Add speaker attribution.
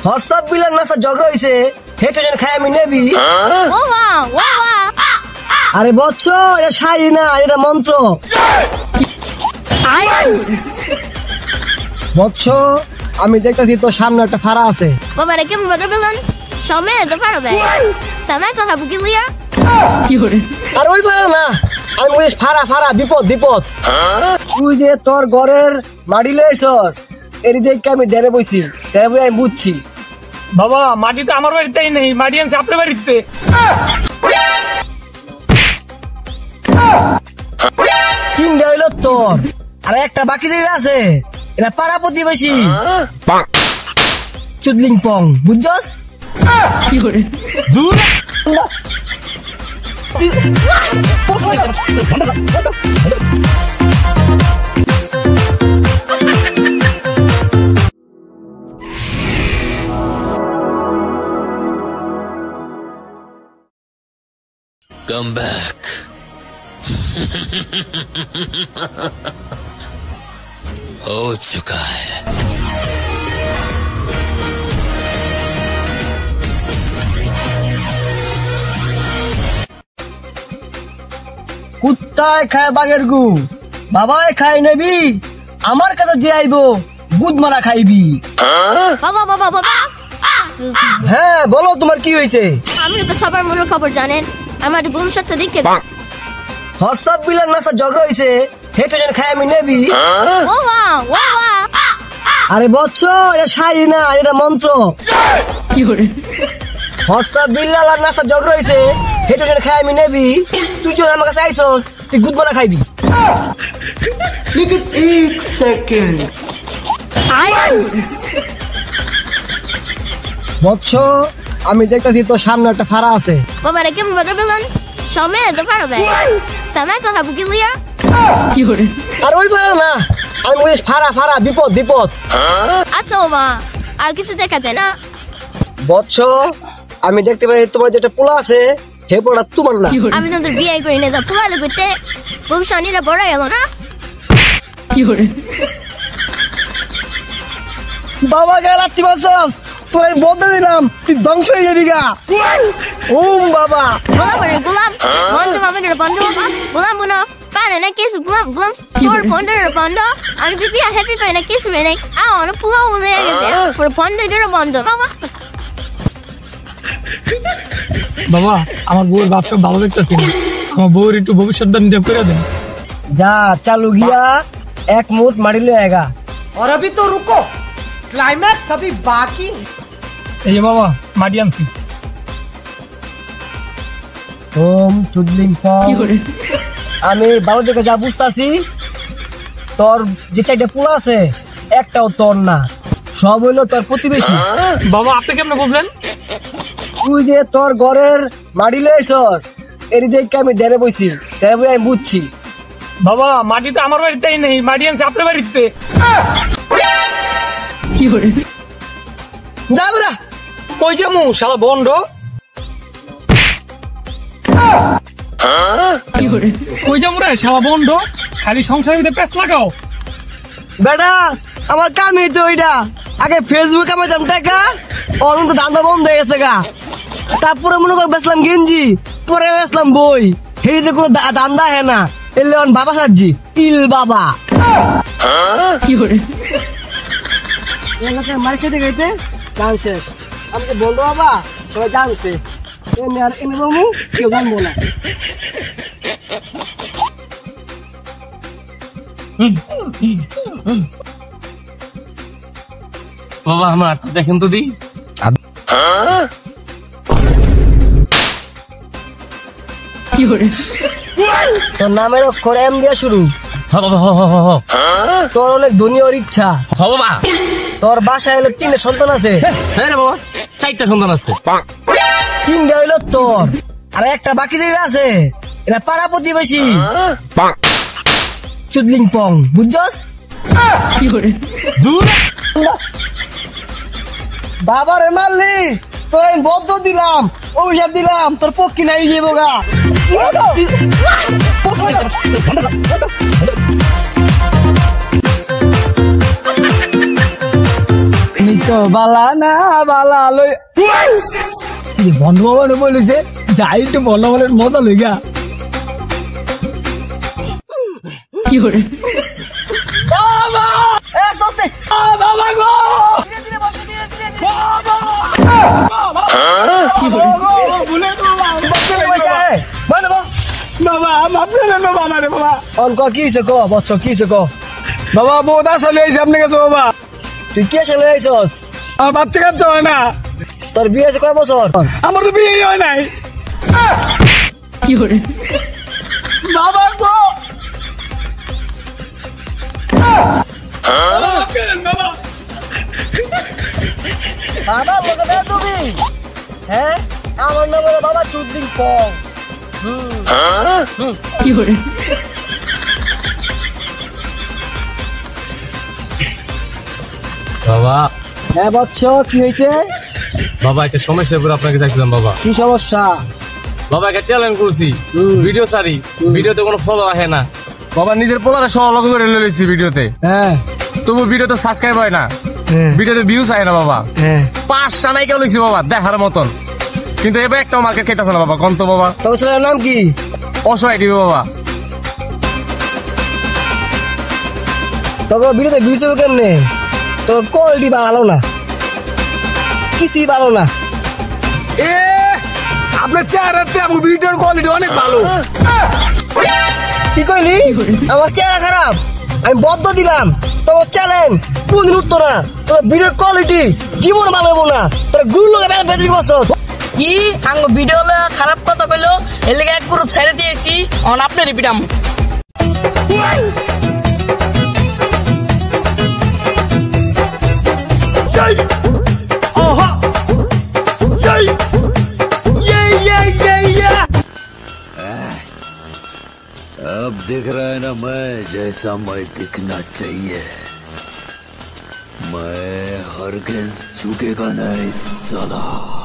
Speaker 1: WhatsApp বিলার NASA ঝগড়া হইছে হেটো জন খাই আমি নেবি আরে বচ্চ এটা শাড়ি না এটা মন্ত্র বচ্চ আমি দেখতেছি তোর সামনে একটা ফাড়া আছে
Speaker 2: বাবা রে কেমন বাদা বলেন সামনে তো পারবে সামনে তো হাবু গিলিয়া
Speaker 1: কি করে আর ওই ফাড়া না আমি বেশ ফাড়া বিপদ তুই যে তোর ঘরের মাটি লইছস এর দেখে আমি ডেরে বইছি আমি বুঝছি
Speaker 3: বাবা মাটি তো আমার বাড়িতেই নেই, মাটি আনছে আপনার বাড়িতে।
Speaker 1: তিনটা হইল তোর আর একটা বাকি যেটা আছে এটা পাড়া প্রতিবেশী চুদলিং পং বুঝছস
Speaker 3: কি করে দূর
Speaker 4: Come back. हो चुका है।
Speaker 1: কুত্তায় খায় বাঘের গু বাবায় খায় নেবি আমার কাছে যে আইবো গুদ মারা খাইবি
Speaker 2: বাবা বাবা বাবা
Speaker 1: হ্যাঁ বলো তোমার কি হয়েছে
Speaker 2: আপনি তো সবার মনের খবর জানেন আমার ভবিষ্যৎ দেখে
Speaker 1: হোয়াটসঅ্যাপ বিলার নাসা ঝগড়া হইছে হেটো জন খাই আমি নেবি আরে বচ্চ এটা শাড়ি না এটা মন্ত্র
Speaker 3: কি করে
Speaker 1: হোয়াটসঅ্যাপ বিলার নাসা ঝগড়া হইছে হেটো জন খাই আমি নেবি তুই চল আমার কাছে আইছস তুই গুদ মারা খাইবি लेकिन एक सेकंड বচ্চ আমি দেখতেছি তোর সামনে একটা ফাড়া আছে
Speaker 2: বাবা রে কেমন বাদা বলেন সামনে তো পারবে সামনে তো হাবু গিলিয়া
Speaker 3: কি করে
Speaker 1: আর ওই ফাড়া না আমি বেশ ফাড়া বিপদ
Speaker 2: আচ্ছা বাবা আর কিছু দেখাতে না
Speaker 1: বচ্চ আমি দেখতে পাই তোমার যেটা পোলা আছে হে পোলা তোমার না
Speaker 2: আমি তোদের বিয়ে করে নিয়ে যাবো পুরালে করতে ভবিষ্যৎটা বড় এলো না
Speaker 3: কি করে
Speaker 1: বাবা গেলাচ্ছি বসস তোর আমি বলতে দিলাম তুই ধ্বংস হয়ে যাবি গা ওম বাবা
Speaker 2: গোলাম রে গোলাম বন্ধু বাবা রে বন্ধু বাবা গোলাম মনো পারে না কিছু গোলাম তোর বন্ধু রে বন্ধু আমি বিয়া হ্যাপি পাই না কিছু নেই আর পুলাও বলে গেছে পুরো বন্ধু রে বন্ধু বাবা
Speaker 3: বাবা আমার বউয়ের ব্যবসা ভালো দেখতেছি না, আমার বউয়ের একটু ভবিষ্যৎটা নির্দেশ করে দেন।
Speaker 1: যা চালু গিয়া এক মুঠ মারি লে আएगा
Speaker 5: और अभी तो रुको क्लाइमैक्स अभी बाकी
Speaker 3: এই যে বাবা মাটি আনছি।
Speaker 1: ওম চুদলিং পং
Speaker 3: কি করে
Speaker 1: আমি বাবা দেখে যা বুঝতাছি তোর যে চারটা পোলা আছে একটাও তোর না সব হইলো তোর প্রতিবেশী
Speaker 3: বাবা আপনি কেমনে বুঝলেন?
Speaker 1: তুই যে তোর ঘরের মাটি লইছস এর দেখে আমি ডেরে বইছি আমি বুঝছি
Speaker 3: বাবা মাটি তো আমার বাড়িতেই নেই, মাটি আনছে আপনার বাড়িতে। কি করে
Speaker 1: যাবে না
Speaker 3: কই যামু শালা বন্ড? কি করে কই যামু রে শালা বন্ড? খালি সংসারের ভিতরে পেঁচ লাগাও।
Speaker 1: বেটা আমার কামই তো ওইটা আগে ফেসবুক কামাইতাম টাকা অরুণ তো দান্দা বন্ধ হয়ে গেছে গা তারপরে মনে কর বেসলাম গেঞ্জি পরে বেসলাম বই সেই যে কোনো দান্দা হ্যাঁ না এলে বাবা সাজি ইল বাবা
Speaker 3: কি করে
Speaker 1: এলাকায় মার খেতে খাইতে গান শেষ আমাকে বলবো বাবা সবাই জানছে এনে আর এনে বাবু কেউ জানবো না
Speaker 3: বাবা আমার দেখেন তো দি কি করে
Speaker 1: তোর নামের অক্ষর এম দিয়া শুরু তোর অনেক ধনী ওর ইচ্ছা
Speaker 3: বাবা
Speaker 1: তোর বাসায় হলো 3 সন্তান আছে
Speaker 3: হ্যাঁ রে বাবা 4টা সন্তান আছে।
Speaker 1: 3টা হইলো তোর আর একটা বাকি যেটা আছে এটা পাড়া প্রতিবেশী চুদলিং পং বুঝছস
Speaker 3: কি করে দূর
Speaker 1: বাবারে মারলি তোর আমি বদ্ধ দিলাম অভিশাপ দিলাম তোর পক্ষী নাই যাবো গা নিত
Speaker 3: তো বালা না বালা লই বন্ধু বাবা বলেছে যাই একটু বন্ধু বাবার মজা লইগা কি করে বাবা গো বাবা মাপলে না বাবা রে বাবা
Speaker 1: অঙ্ক কি হয়েছে ক বচ্চ কি হয়েছে ক
Speaker 3: বাবা বোধা চলে আইছে আপনার কাছে বাবা
Speaker 1: তুই কে চলে আইছস
Speaker 3: আমার বাচ্চা কাচ্চা হয় না
Speaker 1: তোর বিয়ে আছে কয় বছর
Speaker 3: আমার তো বিয়ে হয় নাই কি করে বাবা গো
Speaker 1: বাবা লোকে বের তুমি হ্যাঁ আমার নাম হলো বাবা চুদ্দিন পং
Speaker 3: কি করে
Speaker 6: বাবা
Speaker 1: হ্যাঁ বচ্চ কি হয়েছে
Speaker 6: বাবা একটা সমস্যা করে আপনাকে চাইছিলাম বাবা
Speaker 1: কি সমস্যা
Speaker 6: বাবা একটা চ্যালেঞ্জ করছি ভিডিও সারি ভিডিওতে কোনো ফলো আসে না বাবা নিজের পোলারে সহলগ করে লইছি ভিডিওতে
Speaker 1: হ্যাঁ
Speaker 6: তবু ভিডিওতে সাবস্ক্রাইব হয় না ভিডিওতে ভিউজ আয় না বাবা
Speaker 1: হ্যাঁ
Speaker 6: 5টা নাইকা লইছি বাবা দেখার মতন কিন্তু এবার একটা মার্কেট খেতেছে না বাবা কন্ত বাবা
Speaker 1: তোর ছেলের নাম কি
Speaker 6: অসহায় টিভি বাবা
Speaker 1: তোকে ভিডিওতে ভিউজ হবে কেমনে তো কোয়ালিটি ভালো না কিছুই ভালো না
Speaker 3: এ আপনার চেহারাতে আমার ভিডিওর কোয়ালিটি অনেক ভালো
Speaker 1: কি কইলি আমার চেহারা খারাপ আমি বদ্ধ দিলাম তোর চ্যালেঞ্জ কোনদিন উঠতো না তোর ভিডিওর কোয়ালিটি জীবন ভালো হবো না তোর গুরু লোকে বেতরি বছর
Speaker 7: কি আঙ্গ ভিডিও খারাপ কথা কইলো এর লেগে এক গ্রুপ ছেড়ে দিয়েছি অন আপনি রিপিটাম
Speaker 4: अब दिख रहा है ना मैं जैसा मैं दिखना चाहिए मैं हरगिज झुकेगा नहीं साला